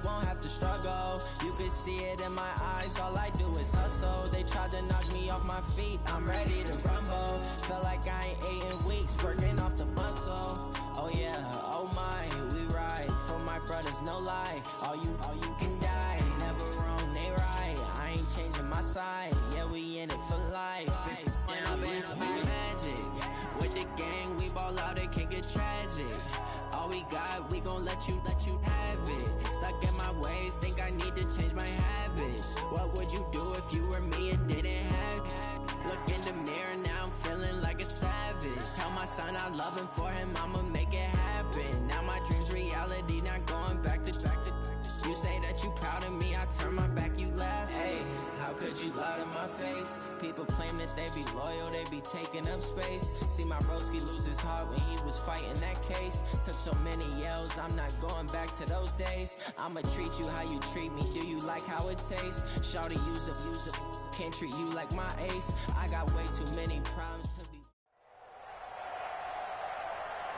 won't have to struggle. You can see it in my eyes, all I do is hustle. They tried to knock me off my feet, I'm ready to rumble. Felt like I ain't ate in weeks, working off the muscle. Oh yeah, oh my, we ride for my brothers, no lie. All you can die, never wrong, they right. I ain't changing my side, yeah, we in it for life. And I've been magic with the gang, we ball out, it can get tragic. All we got, we gon' let you have it. Stuck in my ways, think I need to change my habits. What would you do if you were me and didn't have it? Look in the mirror, now I'm feeling like a savage. Tell my son I love him, for him I'ma make it happen. Now my dream's reality, not going back to. You say that you proud of me, I turn my back, you laugh. Hey, how could you lie to my face? People claim that they be loyal, they be taking up space. See my broski lose his heart when he was fighting that case. Took so many yells, I'm not going back to those days. I'ma treat you how you treat me, do you like how it tastes? Shawty, use up, can't treat you like my ace. I got way too many problems to be.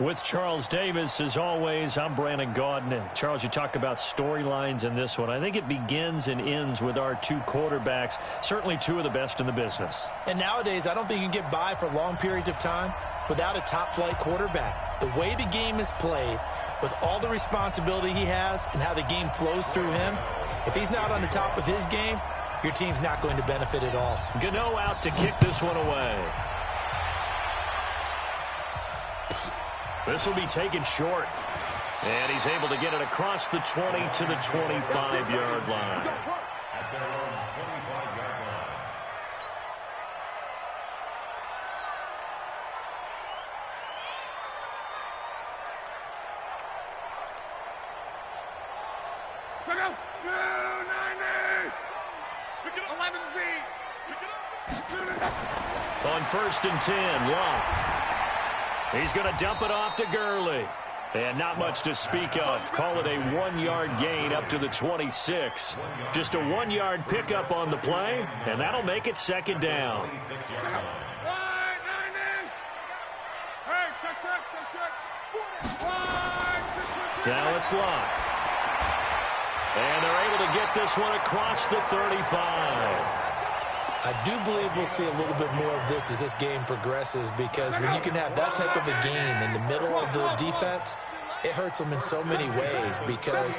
With Charles Davis, as always, I'm Brandon Gaudin. Charles, you talk about storylines in this one. I think it begins and ends with our two quarterbacks, certainly two of the best in the business. And nowadays, I don't think you can get by for long periods of time without a top-flight quarterback. The way the game is played, with all the responsibility he has and how the game flows through him, if he's not on the top of his game, your team's not going to benefit at all. Gano out to kick this one away. This will be taken short. And he's able to get it across the 20 to the 25-yard line. On 1st and 10, Locke. He's going to dump it off to Gurley. And not much to speak of. Call it a 1-yard gain up to the 26. Just a 1-yard pickup on the play, and that'll make it 2nd down. Now it's Locke. And they're able to get this one across the 35. I do believe we'll see a little bit more of this as this game progresses, because when you can have that type of a game in the middle of the defense, it hurts them in so many ways, because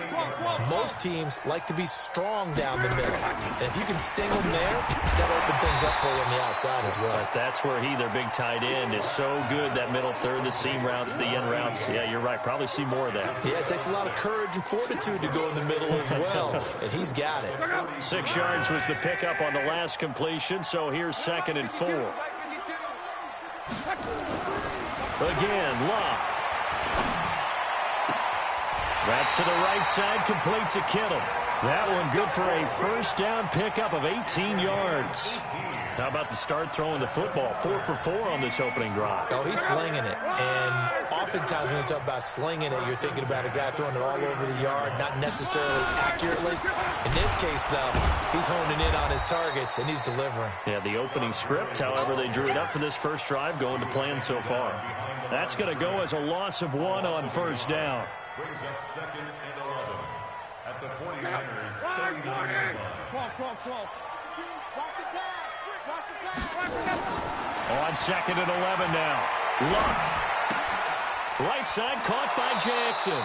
most teams like to be strong down the middle. And if you can sting them there, that'll open things up for you on the outside as well. But that's where their big tight end, is so good, that middle third, the seam routes, the end routes. Yeah, you're right. Probably see more of that. Yeah, it takes a lot of courage and fortitude to go in the middle as well, and he's got it. 6 yards was the pickup on the last completion, so here's 2nd and 4. Again, Locke. That's to the right side, complete to Kittle. That one good for a 1st down pickup of 18 yards. How about the start throwing the football? 4 for 4 on this opening drive. Oh, he's slinging it. And oftentimes when you talk about slinging it, you're thinking about a guy throwing it all over the yard, not necessarily accurately. In this case, though, he's honing in on his targets, and he's delivering. Yeah, the opening script, however they drew it up for this first drive, going to plan so far. That's going to go as a loss of 1 on 1st down. Brings up 2nd and 11 at the 49ers 39-yard line. On 2nd and 11 now. Luck. Right side caught by Jackson.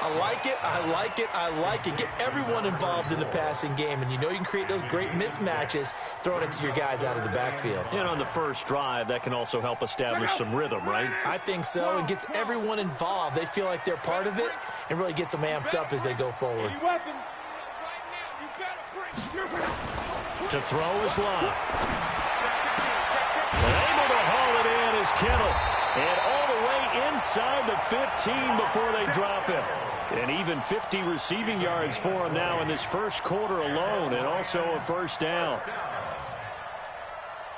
I like it, I like it, I like it. Get everyone involved in the passing game, and you know you can create those great mismatches throwing it to your guys out of the backfield. And on the first drive, that can also help establish some rhythm, right? I think so. It gets everyone involved. They feel like they're part of it, and really gets them amped up as they go forward. To throw is Locke. Able to haul it in is Kittle. And all the way inside the 15 before they drop him. And even 50 receiving yards for him now in this first quarter alone, and also a 1st down.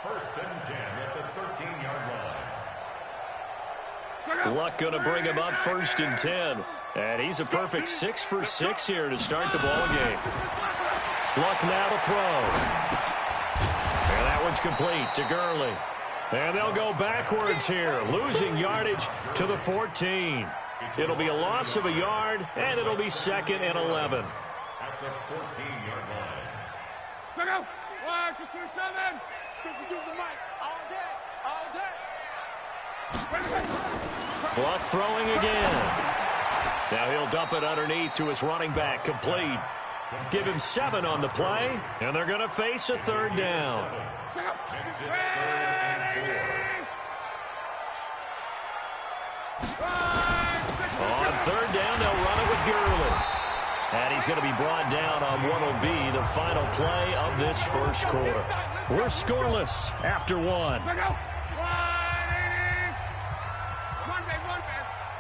1st and 10 at the 13-yard line. Luck going to bring him up 1st and 10. And he's a perfect 6 for 6 here to start the ball game. Luck now to throw. And that one's complete to Gurley. And they'll go backwards here, losing yardage to the 14. It'll be a loss of a yard, and it'll be 2nd and 11. At the 14-yard line. Check out. 1, 2, 3, 7. Use the mic all day, all day. Block throwing again. Now he'll dump it underneath to his running back, complete. Give him 7 on the play, and they're going to face a 3rd down. Makes it 3rd and 4. On 3rd down, they'll run it with Gurley. And he's going to be brought down on what will be the final play of this first quarter. We're scoreless after 1. Check out. 180. Run, man.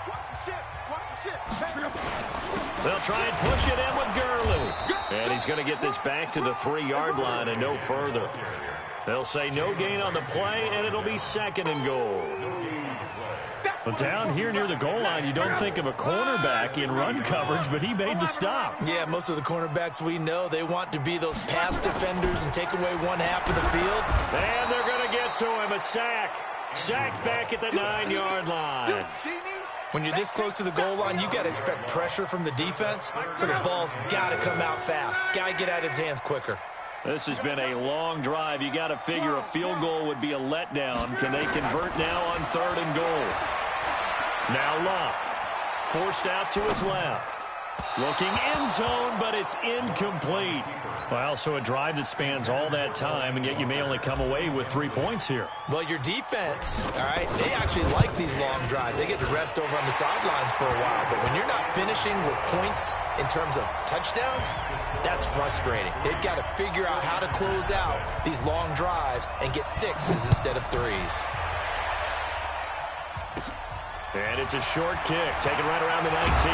Watch the ship, watch the ship. They'll try and push it in with Gurley. And he's going to get this back to the 3-yard line and no further. They'll say no gain on the play, and it'll be 2nd and goal. But down here near the goal line, you don't think of a cornerback in run coverage, but he made the stop. Yeah, most of the cornerbacks we know, they want to be those pass defenders and take away one half of the field. And they're going to get to him, a sack. Sacked back at the 9-yard line. When you're this close to the goal line, you got to expect pressure from the defense, so the ball's got to come out fast. Got to get out of his hands quicker. This has been a long drive. You got to figure a field goal would be a letdown. Can they convert now on 3rd and goal? Now Locke, forced out to his left. Looking end zone, but it's incomplete. Well, so a drive that spans all that time, and yet you may only come away with 3 points here. Well, your defense, all right, they actually like these long drives. They get to rest over on the sidelines for a while. But when you're not finishing with points in terms of touchdowns, that's frustrating. They've got to figure out how to close out these long drives and get 6s instead of 3s. And it's a short kick, taken right around the 19.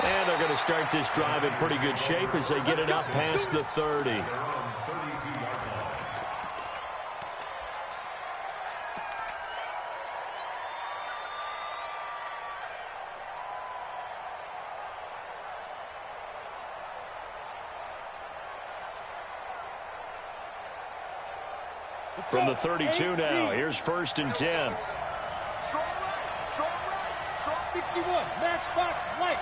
And they're going to start this drive in pretty good shape as they get it up past the 30. From the 32 now, here's 1st and 10. 61, matchbox right.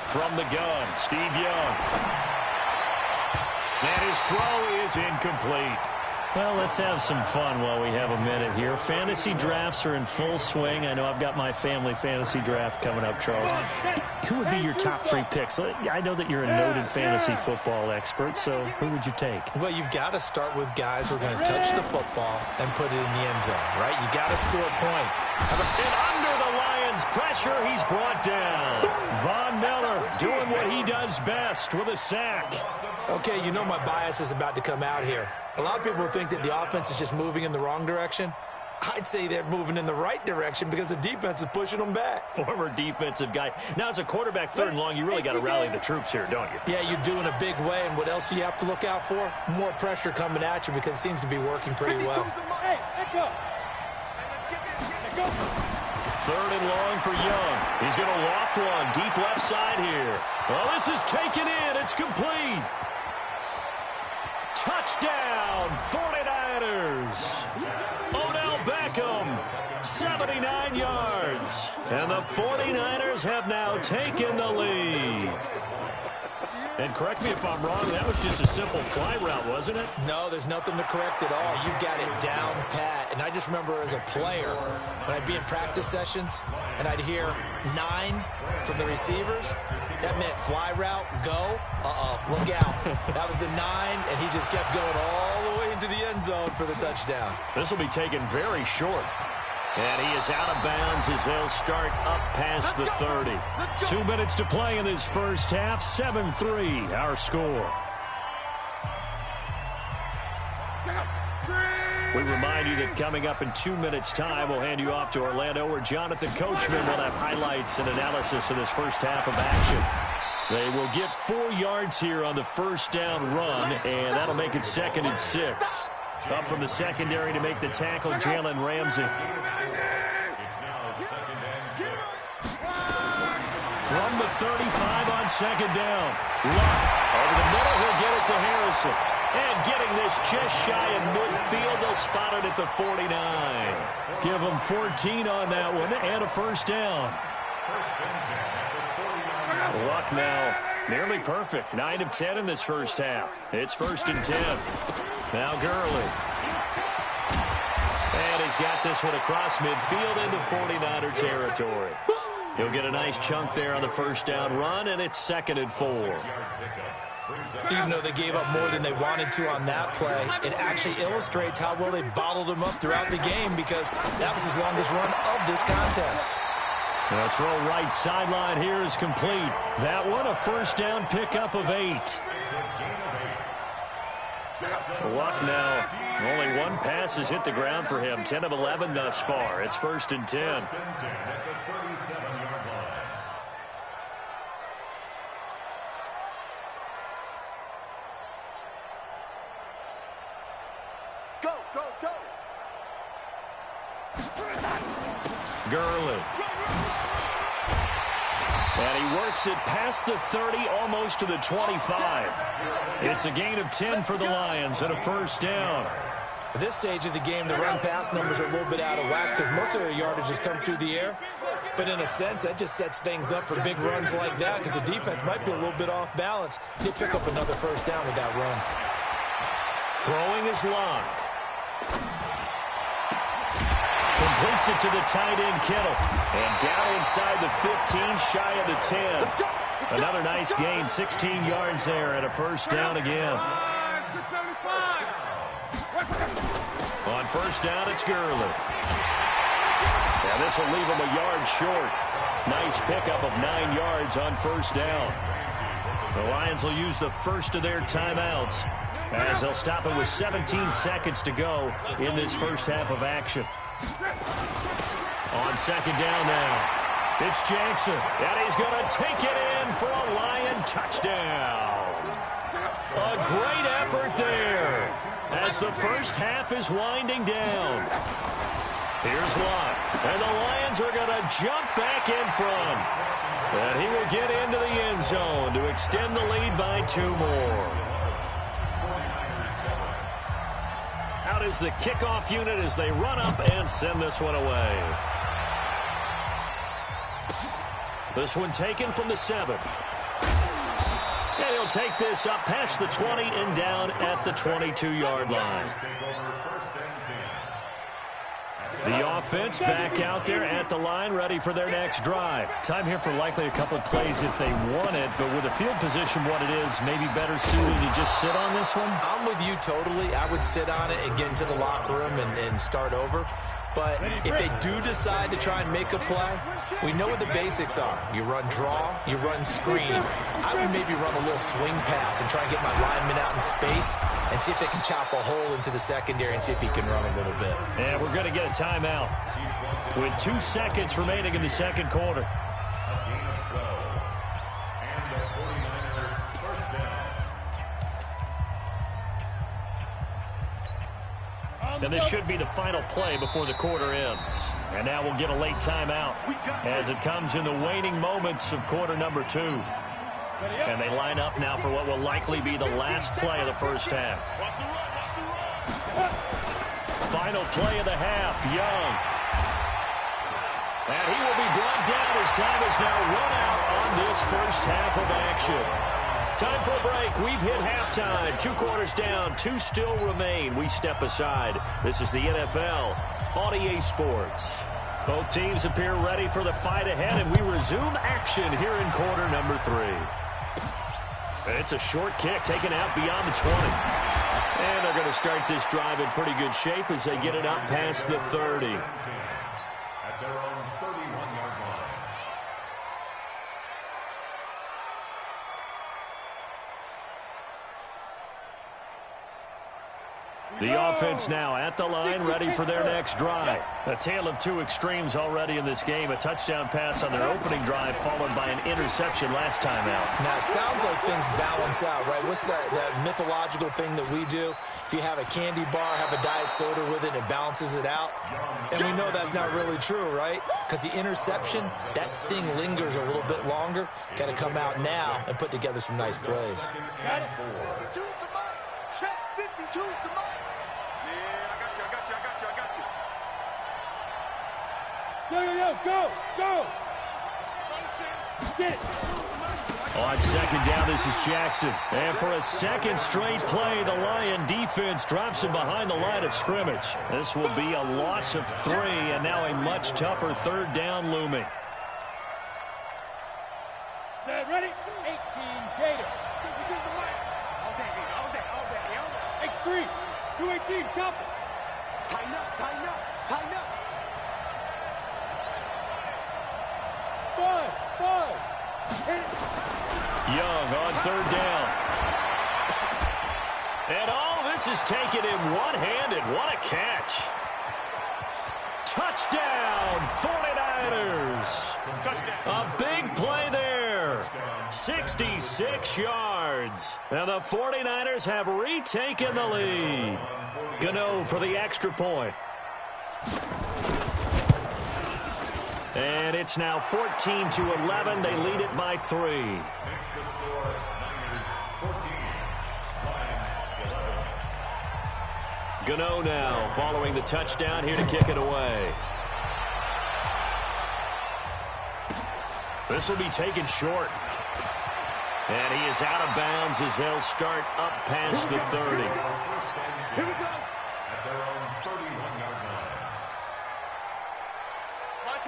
From the gun, Steve Young. And his throw is incomplete. Well, let's have some fun while we have a minute here. Fantasy drafts are in full swing. I know I've got my family fantasy draft coming up, Charles. Who would be your top 3 picks? I know that you're a noted fantasy football expert, so who would you take? Well, you've got to start with guys who are going to touch the football and put it in the end zone, right? You got to score points. And under the Lions' pressure, he's brought down. Von Miller doing what he does best with a sack. Okay, you know my bias is about to come out here. A lot of people think that the offense is just moving in the wrong direction. I'd say they're moving in the right direction because the defense is pushing them back. Former defensive guy. Now, as a quarterback 3rd and long, you really got to rally the troops here, don't you? Yeah, you're doing a big way, and what else do you have to look out for? More pressure coming at you because it seems to be working pretty well. Hey, let go. 3rd and long for Young. He's going to loft one deep left side here. Well, this is taken in. It's complete. Touchdown, 49ers. Odell Beckham, 79 yards. And the 49ers have now taken the lead. And correct me if I'm wrong, that was just a simple fly route, wasn't it? No, there's nothing to correct at all. You've got it down pat. And I just remember as a player, when I'd be in practice sessions and I'd hear 9 from the receivers, that meant fly route, go, look out. That was the 9, and he just kept going all the way into the end zone for the touchdown. This will be taken very short. And he is out of bounds as they'll start up past the 30. 2 minutes to play in this first half. 7-3, our score. We remind you that coming up in 2 minutes' time, we'll hand you off to Orlando, where Jonathan Coachman will have highlights and analysis of this first half of action. They will get 4 yards here on the first down run, and that'll make it 2nd and 6. Up from the secondary to make the tackle, Jalen Ramsey. It's now 2nd and 6. From the 35 on 2nd down. Luck over the middle, he'll get it to Harrison. And getting this just shy of midfield, they'll spot it at the 49. Give them 14 on that one and a first down. Luck now, nearly perfect. 9 of 10 in this first half. It's 1st and 10. Now Gurley. And he's got this one across midfield into 49er territory. He'll get a nice chunk there on the first down run, and it's 2nd and 4. Even though they gave up more than they wanted to on that play, it actually illustrates how well they bottled them up throughout the game, because that was his longest run of this contest. The throw right sideline here is complete. That one a first down pickup of 8. Luck now. Only one pass has hit the ground for him. 10 of 11 thus far. It's 1st and 10. Go, go, go. Gurley. And he works it past the 30, almost to the 25. It's a gain of 10 for the Lions and a first down. At this stage of the game, the run-pass numbers are a little bit out of whack because most of their yardage has come through the air. But in a sense, that just sets things up for big runs like that because the defense might be a little bit off balance. They pick up another first down with that run. Throwing is Long. Completes it to the tight end, Kittle. And down inside the 15, shy of the 10. Another nice gain, 16 yards there, and a first down again. On first down, it's Gurley. And this will leave him a yard short. Nice pickup of 9 yards on first down. The Lions will use the first of their timeouts as they'll stop it with 17 seconds to go in this first half of action. On second down now, it's Jackson, and he's going to take it in for a Lion touchdown. A great effort there as the first half is winding down. Here's Lott, and the Lions are going to jump back in front. And he will get into the end zone to extend the lead by 2 more. Out is the kickoff unit as they run up and send this one away. This one taken from the 7. And he'll take this up past the 20 and down at the 22-yard line. The offense back out there at the line, ready for their next drive. Time here for likely a couple of plays if they want it, but with the field position what it is, maybe better suited to just sit on this one? I'm with you totally. I would sit on it and get into the locker room and start over. But if they do decide to try and make a play, we know what the basics are. You run draw, you run screen. I would maybe run a little swing pass and try and get my lineman out in space and see if they can chop a hole into the secondary and see if he can run a little bit. And we're going to get a timeout with 2 seconds remaining in the second quarter. And this should be the final play before the quarter ends. And now we'll get a late timeout as it comes in the waning moments of quarter number 2. And they line up now for what will likely be the last play of the first half. Final play of the half, Young. And he will be brought down as time is now run out on this first half of action. Time for a break. We've hit halftime. 2 quarters down. 2 still remain. We step aside. This is the NFL on EA Sports. Both teams appear ready for the fight ahead, and we resume action here in quarter number 3. It's a short kick taken out beyond the 20. And they're going to start this drive in pretty good shape as they get it up past the 30. At their own 31-yard line. The offense now at the line, ready for their next drive. A tale of 2 extremes already in this game. A touchdown pass on their opening drive, followed by an interception last time out. Now, it sounds like things balance out, right? What's that mythological thing that we do? If you have a candy bar, have a diet soda with it, it balances it out. And we know that's not really true, right? Because the interception, that sting lingers a little bit longer. Got to come out now and put together some nice plays. Check. choose the mic. Yeah, I got you. Yo, go, go. Get it. On second down, this is Jackson. And for a second straight play, the Lion defense drops him behind the line of scrimmage. This will be a loss of 3, and now a much tougher third down looming. Set, ready? 18, Gator. All day. X3, 218, chopper. Tighten up. 5. Hit it. Young on third down. And all this is taken in one-handed. What a catch. Touchdown, 49ers. A big play there. 66 yards. And the 49ers have retaken the lead. Gano for the extra point. And it's now 14-11. They lead it by 3. Makes the score Niners 14, Lions 11. Gano now following the touchdown here to kick it away. This will be taken short. And he is out of bounds as they'll start up past the 30. Here we go. At their own 31-yard line.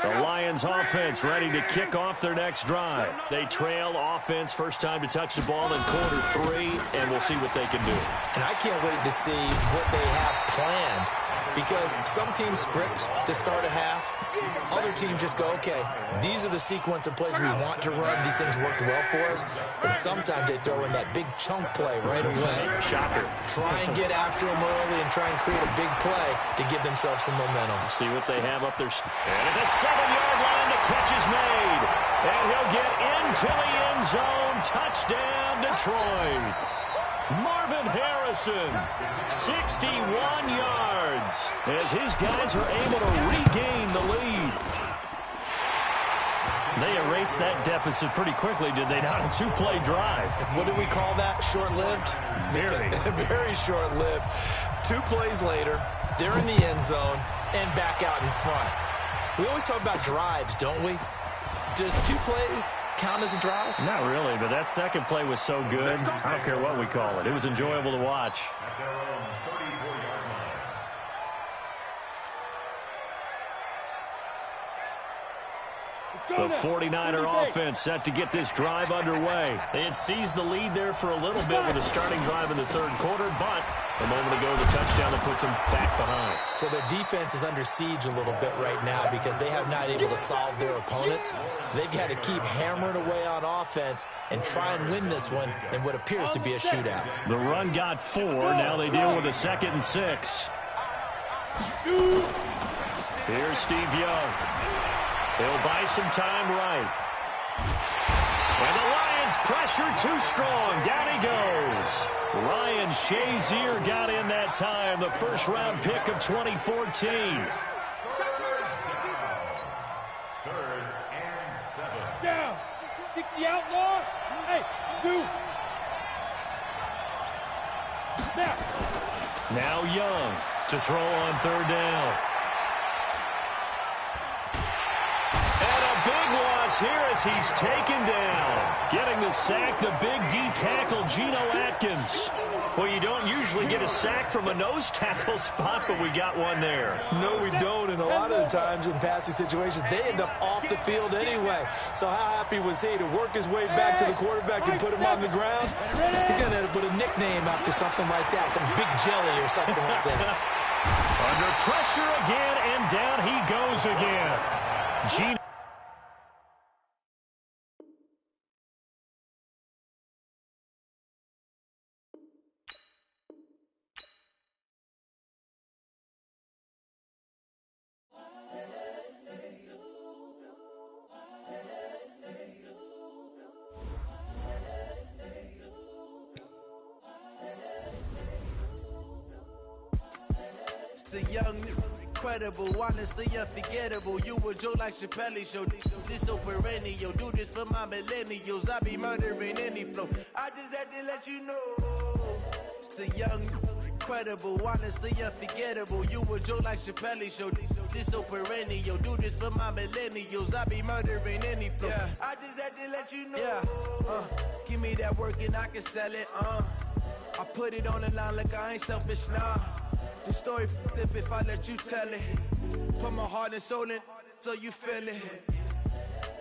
The Lions offense ready to kick off their next drive. They trail offense first time to touch the ball in quarter 3, and we'll see what they can do. And I can't wait to see what they have planned, because some teams script to start a half. Other teams just go, okay, these are the sequence of plays we want to run. These things worked well for us. And sometimes they throw in that big chunk play right away. Shocker. Try and get after them early and try and create a big play to give themselves some momentum. See what they have up there. And at the 7-yard line, the catch is made. And he'll get into the end zone. Touchdown, Detroit. Marvin Harrison, 61 yards, as his guys are able to regain the lead. They erased that deficit pretty quickly, did they not? A 2-play drive. What do we call that? Short-lived? Very. Very short-lived. 2 plays later, they're in the end zone and back out in front. We always talk about drives, don't we? Does 2 plays count as a drive? Not really, but that second play was so good. I don't care what we call it. It was enjoyable to watch. At their own 34-yard line. The 49er offense set to get this drive underway. They had seized the lead there for a little bit with a starting drive in the third quarter, but a moment ago the touchdown that puts them back behind. So their defense is under siege a little bit right now because they have not able to solve their opponents. So they've got to keep hammering away on offense and try and win this one in what appears to be a shootout. The run got 4. Now they deal with a 2nd and 6. Here's Steve Young. He'll buy some time right. And the Lions pressure too strong. Down he goes. Ryan Shazier got in that time, the first-round pick of 2014. 3rd and 7. Down. 60 outlaw. Hey, 2. Now Young to throw on third down. Here as he's taken down. Getting the sack, the big D tackle, Geno Atkins. Well, you don't usually get a sack from a nose tackle spot, but we got one there. No, we don't, and a lot of the times in passing situations, they end up off the field anyway. So how happy was he to work his way back to the quarterback and put him on the ground? He's going to end up with a nickname after something like that, some Big Jelly or something like that. Under pressure again, and down he goes again. Geno. The young, incredible, honestly unforgettable. You a joke like Chappelle show. This so perennial. Do this for my millennials. I be murdering any flow. I just had to let you know. It's the young, incredible, honestly unforgettable. You a Joe like Chappelle show. This so perennial. Do this for my millennials. I be murdering any flow. Yeah. I just had to let you know. Yeah. Give me that work and I can sell it. I put it on the line like I ain't selfish, nah. The story flip if I let you tell it. Put my heart and soul in so you feel it.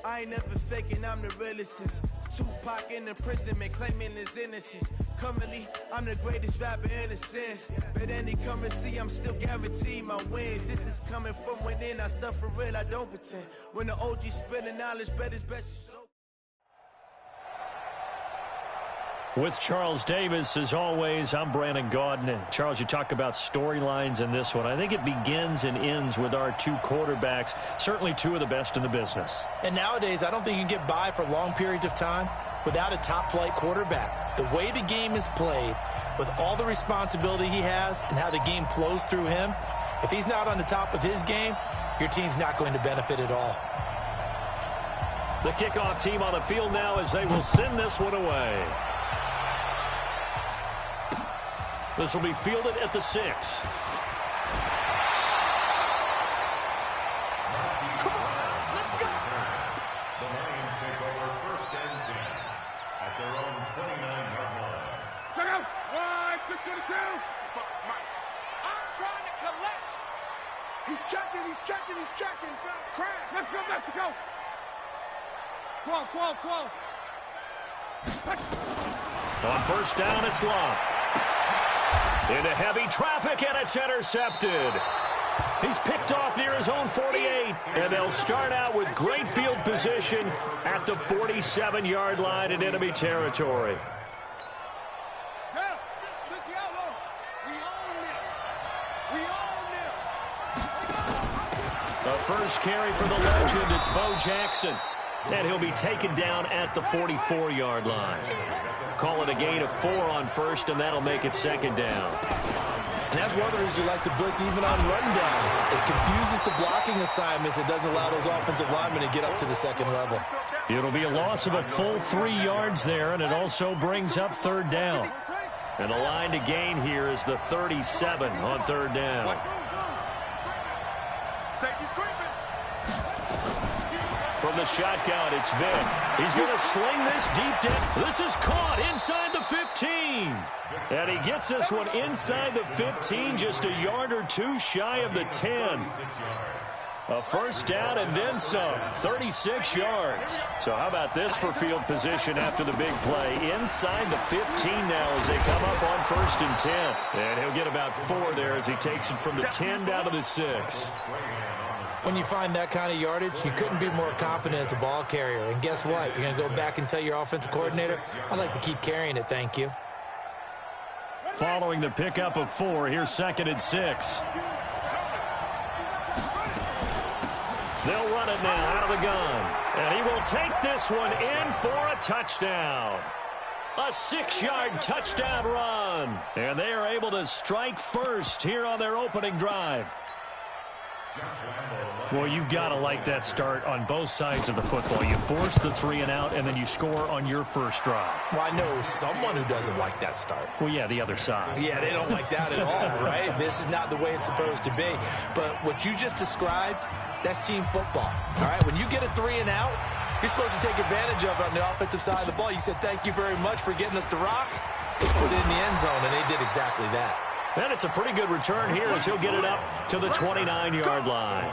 I ain't never faking, I'm the realest since Tupac in the imprisonment, claiming his innocence. Currently, I'm the greatest rapper in a sense. But any currency, I'm still guaranteed my wins. This is coming from within, I stuff for real, I don't pretend. When the OG spilling knowledge, bet it's best you so. With Charles Davis, as always, I'm Brandon Gaudin. Charles, you talk about storylines in this one. I think it begins and ends with our two quarterbacks, certainly two of the best in the business. And nowadays, I don't think you can get by for long periods of time without a top-flight quarterback. The way the game is played, with all the responsibility he has and how the game flows through him, if he's not on the top of his game, your team's not going to benefit at all. The kickoff team on the field now as they will send this one away. This will be fielded at the 6. Come on, let's go. The Lions take over 1st and 10 at their own 29-yard line. Check out. 1, 6, 22. I'm trying to collect. He's checking. Crash. Let's go, Mexico. Qual. On 1st down, it's Long. Into heavy traffic, and it's intercepted. He's picked off near his own 48, and they'll start out with great field position at the 47-yard line in enemy territory. The first carry for the legend, it's Bo Jackson. And he'll be taken down at the 44-yard line. Call it a gain of 4 on 1st, and that'll make it 2nd down. And that's one of the reasons you like to blitz even on rundowns. It confuses the blocking assignments. It doesn't allow those offensive linemen to get up to the 2nd level. It'll be a loss of a full 3 yards there, and it also brings up 3rd down. And the line to gain here is the 37 on 3rd down. From the shotgun, it's Vick. He's going to sling this deep down. This is caught inside the 15. And he gets this one inside the 15, just a yard or two shy of the 10. A 1st down and then some, 36 yards. So how about this for field position after the big play? Inside the 15 now as they come up on 1st and 10. And he'll get about 4 there as he takes it from the 10 down to the 6. When you find that kind of yardage, you couldn't be more confident as a ball carrier. And guess what? You're going to go back and tell your offensive coordinator, I'd like to keep carrying it, thank you. Following the pickup of 4, here's 2nd and 6. They'll run it now out of the gun. And he will take this one in for a touchdown. A 6-yard touchdown run. And they are able to strike first here on their opening drive. Well, you've got to like that start on both sides of the football. You force the 3 and out, and then you score on your first drive. Well, I know someone who doesn't like that start. Well, yeah, the other side. Yeah, they don't like that at all, right? This is not the way it's supposed to be. But what you just described, that's team football, all right? When you get a 3 and out, you're supposed to take advantage of it on the offensive side of the ball. You said, thank you very much for getting us the rock. Let's put it in the end zone, and they did exactly that. And it's a pretty good return here as he'll get it up to the 29-yard line.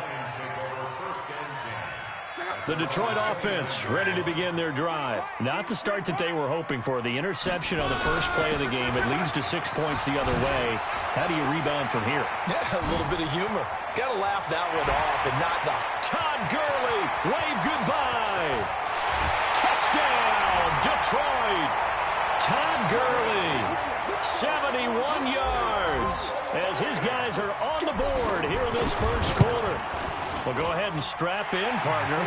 The Detroit offense ready to begin their drive. Not the start that they were hoping for. The interception on the first play of the game. It leads to 6 points the other way. How do you rebound from here? Yeah, a little bit of humor. Got to laugh that one off and not the... Todd Gurley, wave goodbye. Touchdown, Detroit. Todd Gurley. 71 yards as his guys are on the board here in this first quarter. Well, go ahead and strap in, partner.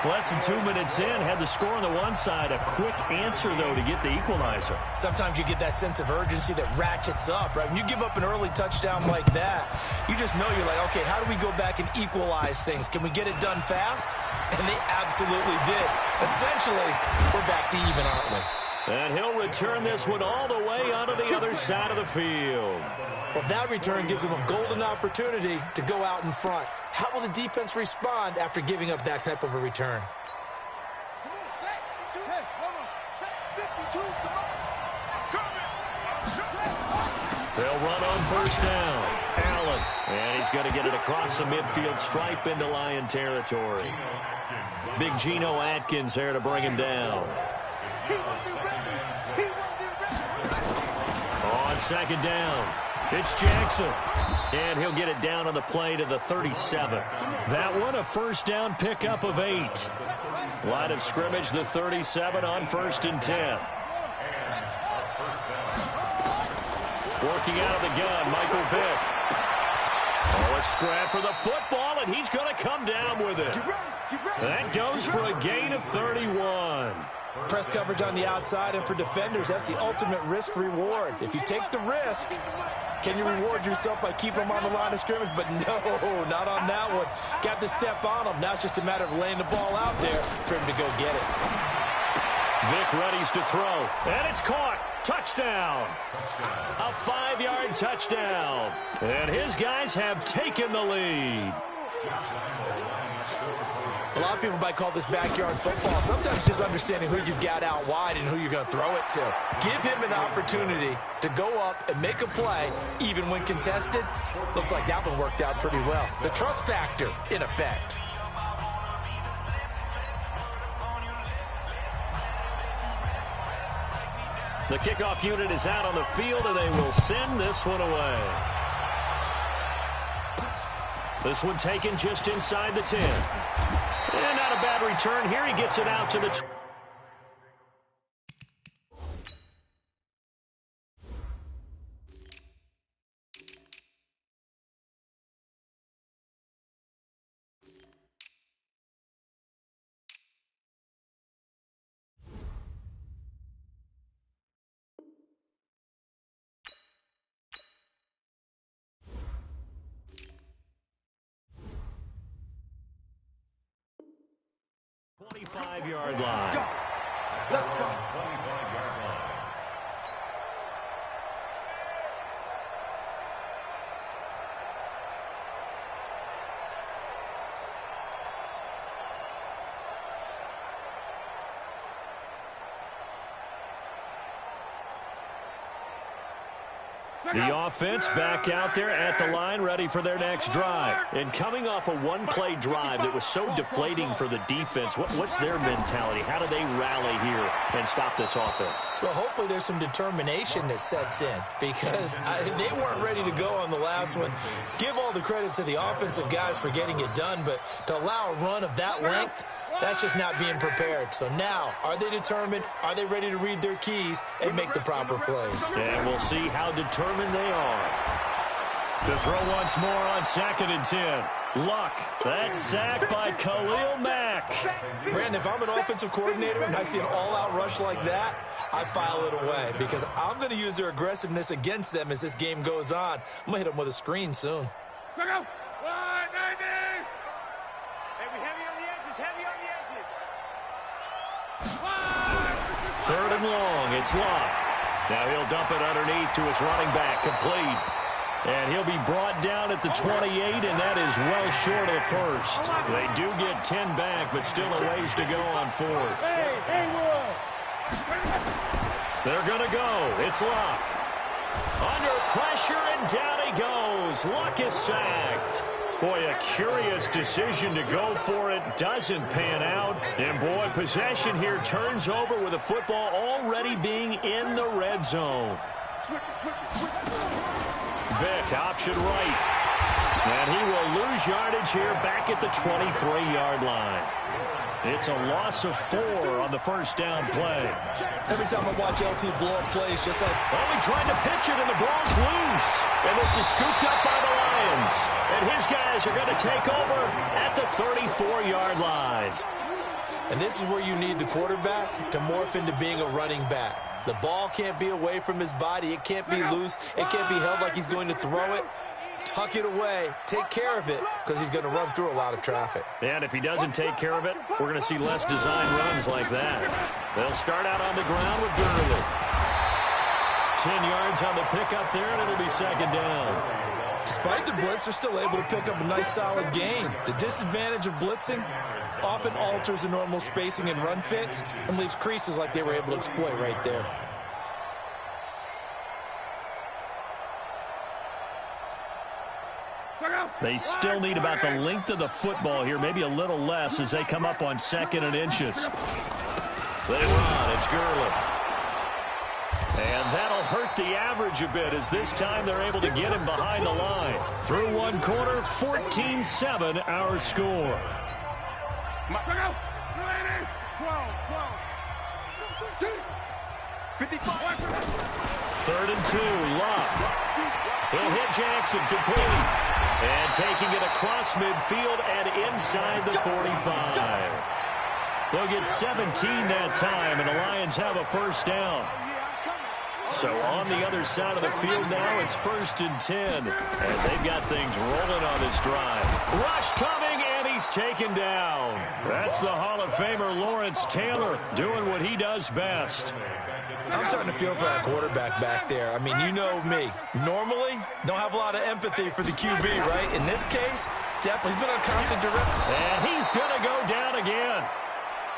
Less than 2 minutes in, had the score on the one side. A quick answer, though, to get the equalizer. Sometimes you get that sense of urgency that ratchets up, right? When you give up an early touchdown like that, you just know you're like, okay, how do we go back and equalize things? Can we get it done fast? And they absolutely did. Essentially, we're back to even, aren't we? And he'll return this one all the way onto the other side of the field. Well, that return gives him a golden opportunity to go out in front. How will the defense respond after giving up that type of a return? They'll run on first down. Allen. And he's going to get it across the midfield stripe into Lion territory. Big Geno Atkins there to bring him down. On second down, it's Jackson. And he'll get it down on the play to the 37. That one a first down pickup of 8. Line of scrimmage, the 37 on 1st and 10. Working out of the gun, Michael Vick. Oh, a scrap for the football, and he's going to come down with it. That goes for a gain of 31. Press coverage on the outside, and for defenders, that's the ultimate risk-reward. If you take the risk, can you reward yourself by keeping them on the line of scrimmage? But no, not on that one. Got to step on them. Now it's just a matter of laying the ball out there for him to go get it. Vick readies to throw, and it's caught. Touchdown. A 5-yard touchdown. And his guys have taken the lead. A lot of people might call this backyard football. Sometimes just understanding who you've got out wide and who you're going to throw it to. Give him an opportunity to go up and make a play, even when contested. Looks like that one worked out pretty well. The trust factor, in effect. The kickoff unit is out on the field, and they will send this one away. This one taken just inside the 10. And not a bad return here. He gets it out to the 25-yard line. Let's go. 25-yard line. The offense back out there at the line, ready for their next drive. And coming off a one-play drive that was so deflating for the defense, what's their mentality? How do they rally here and stop this offense? Well, hopefully there's some determination that sets in, because they weren't ready to go on the last one. Give all the credit to the offensive guys for getting it done, but to allow a run of that length, that's just not being prepared. So now, are they determined? Are they ready to read their keys and make the proper plays? And we'll see how determined they are. To throw once more on 2nd and 10. Luck. That's sacked by Khalil Mack. Brandon, if I'm an offensive coordinator and I see an all-out rush like that, I file it away, because I'm going to use their aggressiveness against them as this game goes on. I'm going to hit them with a screen soon. Heavy on the edges, heavy on the edges. 3rd and long, it's Luck. Now he'll dump it underneath to his running back, complete. And he'll be brought down at the 28, and that is well short of the first. They do get 10 back, but still a ways to go on 4th. They're going to go. It's Luck. Under pressure, and down he goes. Luck is sacked. Boy, a curious decision to go for it. Doesn't pan out. And, boy, possession here turns over with the football already being in the red zone. Vick, option right. And he will lose yardage here back at the 23-yard line. It's a loss of 4 on the first down play. Every time I watch LT blow up plays, just like... Oh, he tried to pitch it, and the ball's loose. And this is scooped up by the Lions. And his guys are going to take over at the 34-yard line. And this is where you need the quarterback to morph into being a running back. The ball can't be away from his body. It can't be loose. It can't be held like he's going to throw it. tuck it away, take care of it, because he's going to run through a lot of traffic. And if he doesn't take care of it, we're going to see less design runs like that. They'll start out on the ground with Gurley. 10 yards on the pickup there, and it'll be second down. Despite the blitz, they're still able to pick up a nice, solid gain. The disadvantage of blitzing often alters the normal spacing and run fits and leaves creases like they were able to exploit right there. They still need about the length of the football here, maybe a little less as they come up on 2nd and inches. They run. It's Gurley. And that'll hurt the average a bit as this time they're able to get him behind the line. Through one quarter, 14-7 our score. 3rd and 2, Love. He'll hit Jackson complete. And taking it across midfield and inside the 45. They'll get 17 that time, and the Lions have a first down. So on the other side of the field now, it's 1st and 10 as they've got things rolling on this drive. Rush coming, and he's taken down. That's the Hall of Famer Lawrence Taylor doing what he does best. I'm starting to feel for that quarterback back there. I mean, you know me. Normally, don't have a lot of empathy for the QB, right? In this case, definitely he's been on constant direct. And he's going to go down again.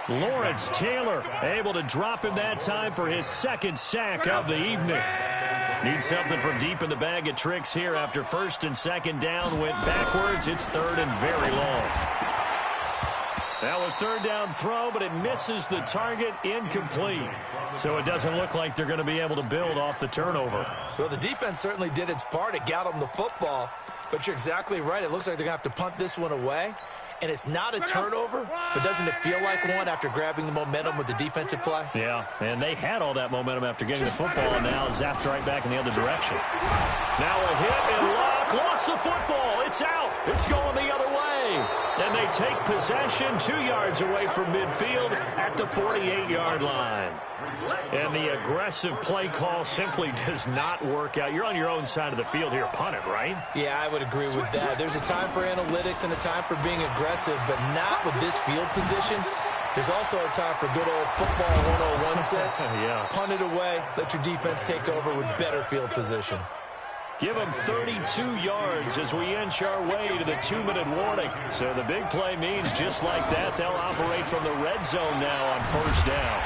Lawrence Taylor able to drop him that time for his 2nd sack of the evening. Need something from deep in the bag of tricks here after 1st and 2nd down went backwards. It's 3rd and very long. Now a 3rd down throw, but it misses the target, incomplete. So it doesn't look like they're going to be able to build off the turnover. Well, the defense certainly did its part. It got them the football. But you're exactly right. It looks like they're going to have to punt this one away. And it's not a turnover, but doesn't it feel like one after grabbing the momentum with the defensive play? Yeah, and they had all that momentum after getting the football, and now zapped right back in the other direction. Now a hit and Locke lost the football. It's out. It's going the other way. And they take possession 2 yards away from midfield at the 48-yard line. And the aggressive play call simply does not work out. You're on your own side of the field here. Punt it, right? Yeah, I would agree with that. There's a time for analytics and a time for being aggressive, but not with this field position. There's also a time for good old football 101 sense. Yeah. Punt it away. Let your defense take over with better field position. Give them 32 yards as we inch our way to the 2-minute warning. So the big play means just like that, they'll operate from the red zone now on 1st down.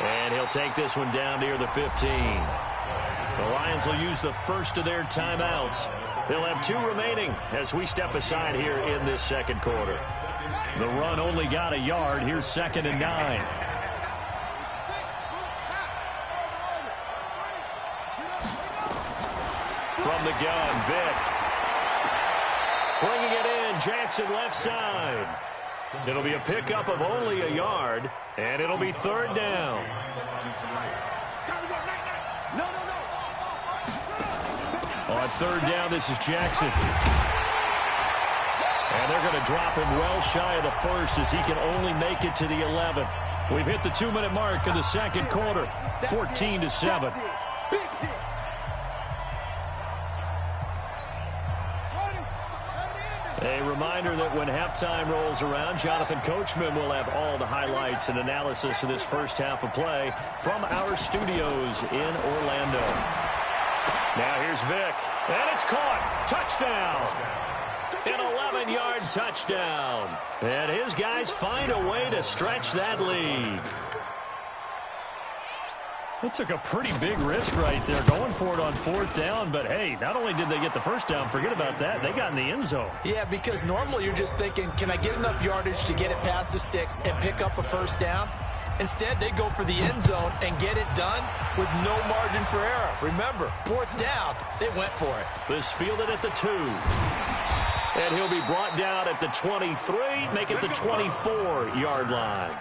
And he'll take this one down near the 15. The Lions will use the first of their timeouts. They'll have 2 remaining as we step aside here in this 2nd quarter. The run only got a yard. Here's 2nd and 9. From the gun, Vick. Bringing it in, Jackson left side. It'll be a pickup of only a yard, and it'll be 3rd down. On 3rd down, this is Jackson. And they're going to drop him well shy of the 1st as he can only make it to the 11. We've hit the 2-minute mark in the 2nd quarter, 14-7. A reminder that when halftime rolls around, Jonathan Coachman will have all the highlights and analysis of this first half of play from our studios in Orlando. Now here's Vick, and it's caught. Touchdown. An 11-yard touchdown. And his guys find a way to stretch that lead. It took a pretty big risk right there, going for it on 4th down. But, hey, not only did they get the first down, forget about that, they got in the end zone. Yeah, because normally you're just thinking, can I get enough yardage to get it past the sticks and pick up a first down? Instead, they go for the end zone and get it done with no margin for error. Remember, 4th down, they went for it. This fielded at the 2. And he'll be brought down at the 23, make it the 24-yard line.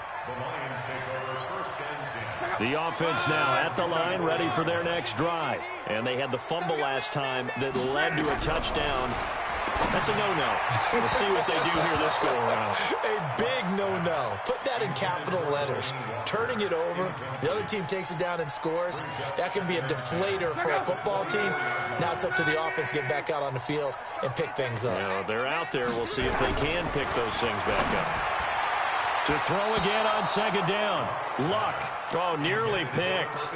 The offense now at the line, ready for their next drive. And they had the fumble last time that led to a touchdown. That's a no-no. We'll see what they do here this go-around. A big no-no. Put that in capital letters. Turning it over, the other team takes it down and scores. That can be a deflator for a football team. Now it's up to the offense to get back out on the field and pick things up. Yeah, they're out there. We'll see if they can pick those things back up. To throw again on second down. Luck. Oh, nearly picked.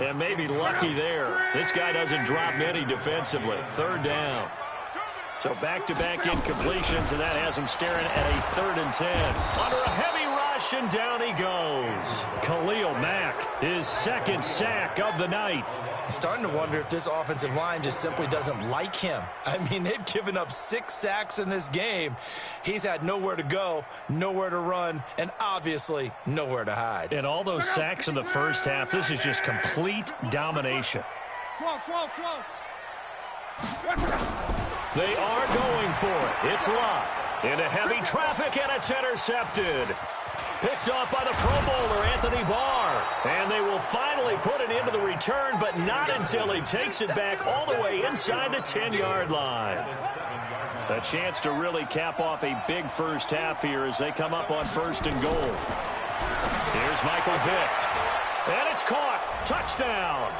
And maybe lucky there. This guy doesn't drop many defensively. Third down. So back-to-back incompletions, and that has him staring at a 3rd and 10. Under a heavy rush, and down he goes. Khalil Mack, his 2nd sack of the night. I'm starting to wonder if this offensive line just simply doesn't like him. I mean, they've given up 6 sacks in this game. He's had nowhere to go, nowhere to run, and obviously nowhere to hide. And all those sacks in the first half, this is just complete domination. They are going for it. It's Luck. Into heavy traffic, and it's intercepted. Picked off by the Pro Bowler, Anthony Barr. And they will finally put it into the return, but not until he takes it back all the way inside the 10-yard line. A chance to really cap off a big first half here as they come up on 1st and goal. Here's Michael Vick. And it's caught. Touchdown.